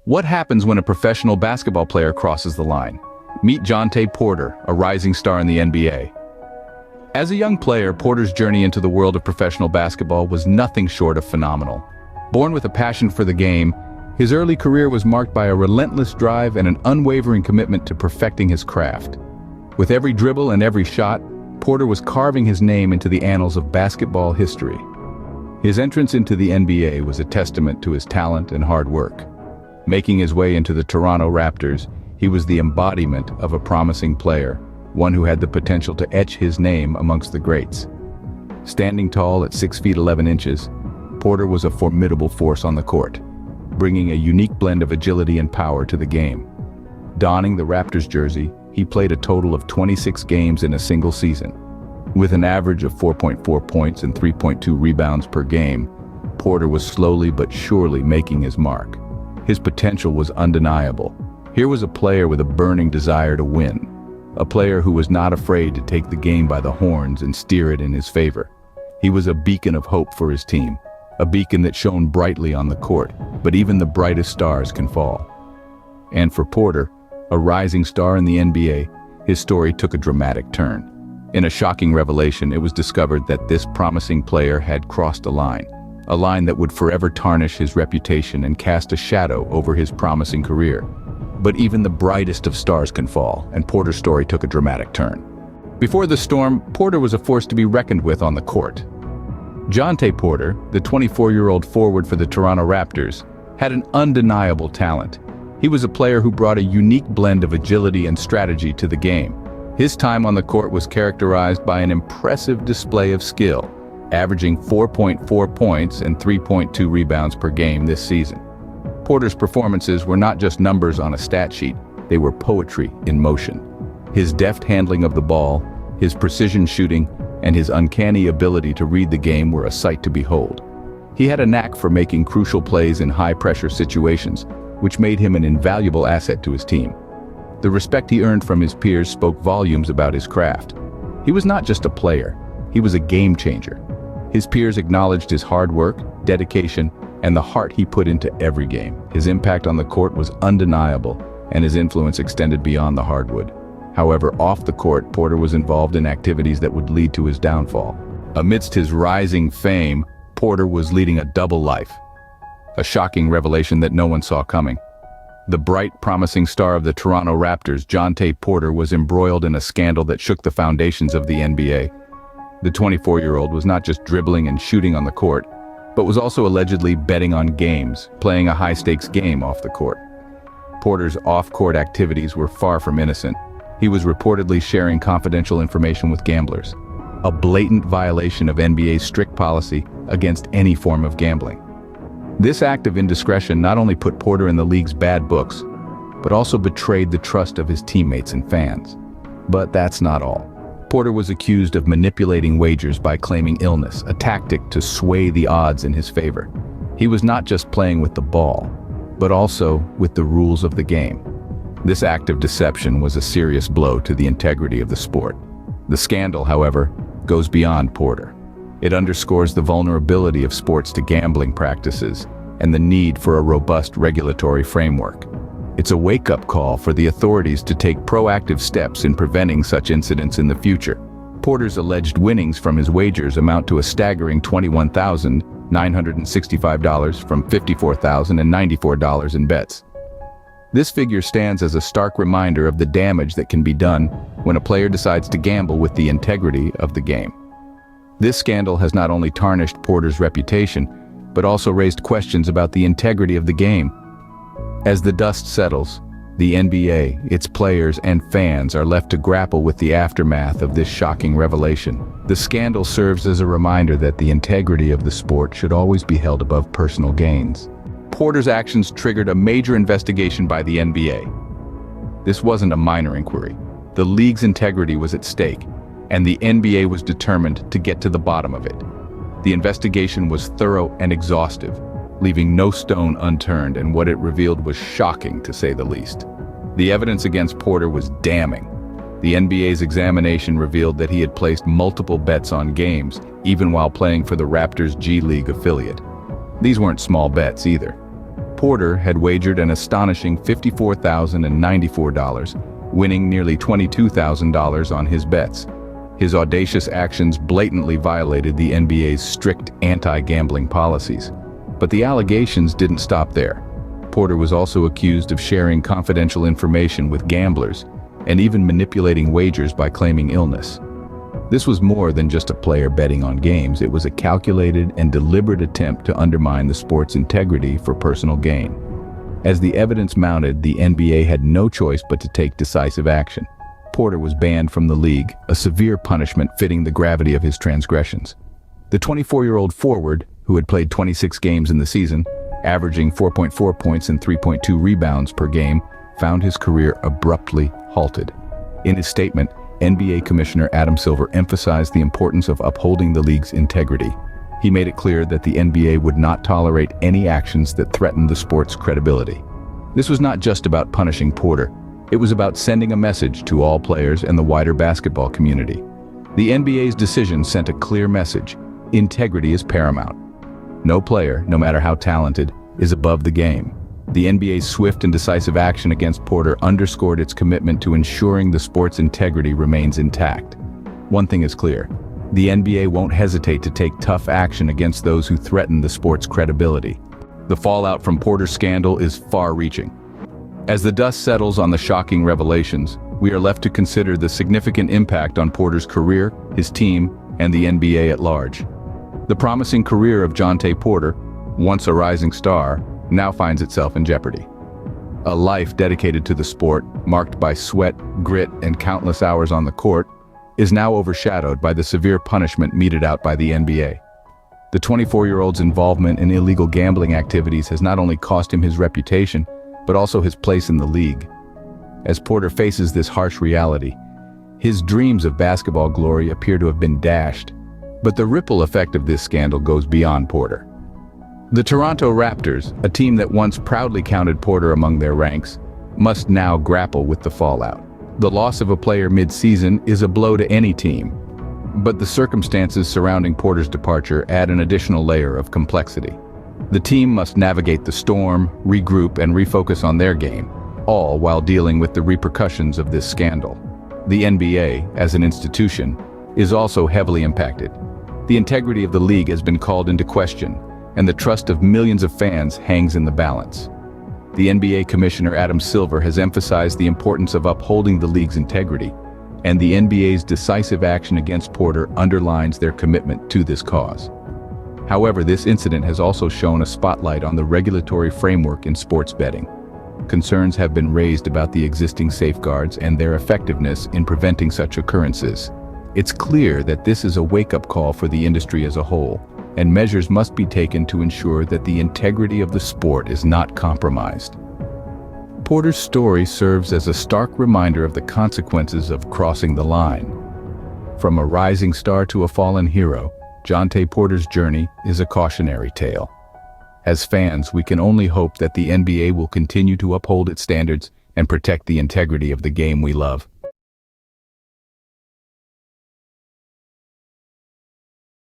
What happens when a professional basketball player crosses the line? Meet Jontay Porter, a rising star in the NBA. As a young player, Porter's journey into the world of professional basketball was nothing short of phenomenal. Born with a passion for the game, his early career was marked by a relentless drive and an unwavering commitment to perfecting his craft. With every dribble and every shot, Porter was carving his name into the annals of basketball history. His entrance into the NBA was a testament to his talent and hard work. Making his way into the Toronto Raptors, he was the embodiment of a promising player, one who had the potential to etch his name amongst the greats. Standing tall at 6 feet 11 inches, Porter was a formidable force on the court, bringing a unique blend of agility and power to the game. Donning the Raptors jersey, he played a total of 26 games in a single season. With an average of 4.4 points and 3.2 rebounds per game, Porter was slowly but surely making his mark. His potential was undeniable. Here was a player with a burning desire to win, a player who was not afraid to take the game by the horns and steer it in his favor. He was a beacon of hope for his team, a beacon that shone brightly on the court, but even the brightest stars can fall. And for Porter, a rising star in the NBA, his story took a dramatic turn. In a shocking revelation, it was discovered that this promising player had crossed a line that would forever tarnish his reputation and cast a shadow over his promising career. But even the brightest of stars can fall, and Porter's story took a dramatic turn. Before the storm, Porter was a force to be reckoned with on the court. Jontay Porter, the 24-year-old forward for the Toronto Raptors, had an undeniable talent. He was a player who brought a unique blend of agility and strategy to the game. His time on the court was characterized by an impressive display of skill, averaging 4.4 points and 3.2 rebounds per game this season. Porter's performances were not just numbers on a stat sheet, they were poetry in motion. His deft handling of the ball, his precision shooting, and his uncanny ability to read the game were a sight to behold. He had a knack for making crucial plays in high-pressure situations, which made him an invaluable asset to his team. The respect he earned from his peers spoke volumes about his craft. He was not just a player, he was a game changer. His peers acknowledged his hard work, dedication, and the heart he put into every game. His impact on the court was undeniable, and his influence extended beyond the hardwood. However, off the court, Porter was involved in activities that would lead to his downfall. Amidst his rising fame, Porter was leading a double life, a shocking revelation that no one saw coming. The bright, promising star of the Toronto Raptors, Jontay Porter, was embroiled in a scandal that shook the foundations of the NBA. The 24-year-old was not just dribbling and shooting on the court, but was also allegedly betting on games, playing a high-stakes game off the court. Porter's off-court activities were far from innocent. He was reportedly sharing confidential information with gamblers, a blatant violation of NBA's strict policy against any form of gambling. This act of indiscretion not only put Porter in the league's bad books, but also betrayed the trust of his teammates and fans. But that's not all. Porter was accused of manipulating wagers by claiming illness, a tactic to sway the odds in his favor. He was not just playing with the ball, but also with the rules of the game. This act of deception was a serious blow to the integrity of the sport. The scandal, however, goes beyond Porter. It underscores the vulnerability of sports to gambling practices and the need for a robust regulatory framework. It's a wake-up call for the authorities to take proactive steps in preventing such incidents in the future. Porter's alleged winnings from his wagers amount to a staggering $21,965 from $54,094 in bets. This figure stands as a stark reminder of the damage that can be done when a player decides to gamble with the integrity of the game. This scandal has not only tarnished Porter's reputation, but also raised questions about the integrity of the game. As the dust settles, the NBA, its players, and fans are left to grapple with the aftermath of this shocking revelation. The scandal serves as a reminder that the integrity of the sport should always be held above personal gains. Porter's actions triggered a major investigation by the NBA. This wasn't a minor inquiry. The league's integrity was at stake, and the NBA was determined to get to the bottom of it. The investigation was thorough and exhaustive, leaving no stone unturned, and what it revealed was shocking, to say the least. The evidence against Porter was damning. The NBA's examination revealed that he had placed multiple bets on games, even while playing for the Raptors G League affiliate. These weren't small bets either. Porter had wagered an astonishing $54,094, winning nearly $22,000 on his bets. His audacious actions blatantly violated the NBA's strict anti-gambling policies. But the allegations didn't stop there. Porter was also accused of sharing confidential information with gamblers and even manipulating wagers by claiming illness. This was more than just a player betting on games. It was a calculated and deliberate attempt to undermine the sport's integrity for personal gain. As the evidence mounted, the NBA had no choice but to take decisive action. Porter was banned from the league, a severe punishment fitting the gravity of his transgressions. The 24-year-old forward, who had played 26 games in the season, averaging 4.4 points and 3.2 rebounds per game, found his career abruptly halted. In his statement, NBA Commissioner Adam Silver emphasized the importance of upholding the league's integrity. He made it clear that the NBA would not tolerate any actions that threatened the sport's credibility. This was not just about punishing Porter. It was about sending a message to all players and the wider basketball community. The NBA's decision sent a clear message: integrity is paramount. No player, no matter how talented, is above the game. The NBA's swift and decisive action against Porter underscored its commitment to ensuring the sport's integrity remains intact. One thing is clear: the NBA won't hesitate to take tough action against those who threaten the sport's credibility. The fallout from Porter's scandal is far-reaching. As the dust settles on the shocking revelations, we are left to consider the significant impact on Porter's career, his team, and the NBA at large. The promising career of Jontay Porter, once a rising star, now finds itself in jeopardy. A life dedicated to the sport, marked by sweat, grit, and countless hours on the court, is now overshadowed by the severe punishment meted out by the NBA. The 24-year-old's involvement in illegal gambling activities has not only cost him his reputation, but also his place in the league. As Porter faces this harsh reality, his dreams of basketball glory appear to have been dashed. But the ripple effect of this scandal goes beyond Porter. The Toronto Raptors, a team that once proudly counted Porter among their ranks, must now grapple with the fallout. The loss of a player mid-season is a blow to any team, but the circumstances surrounding Porter's departure add an additional layer of complexity. The team must navigate the storm, regroup, and refocus on their game, all while dealing with the repercussions of this scandal. The NBA, as an institution, is also heavily impacted. The integrity of the league has been called into question, and the trust of millions of fans hangs in the balance. The NBA Commissioner Adam Silver has emphasized the importance of upholding the league's integrity, and the NBA's decisive action against Porter underlines their commitment to this cause. However, this incident has also shone a spotlight on the regulatory framework in sports betting. Concerns have been raised about the existing safeguards and their effectiveness in preventing such occurrences. It's clear that this is a wake-up call for the industry as a whole, and measures must be taken to ensure that the integrity of the sport is not compromised. Porter's story serves as a stark reminder of the consequences of crossing the line. From a rising star to a fallen hero, Jontay Porter's journey is a cautionary tale. As fans, we can only hope that the NBA will continue to uphold its standards and protect the integrity of the game we love.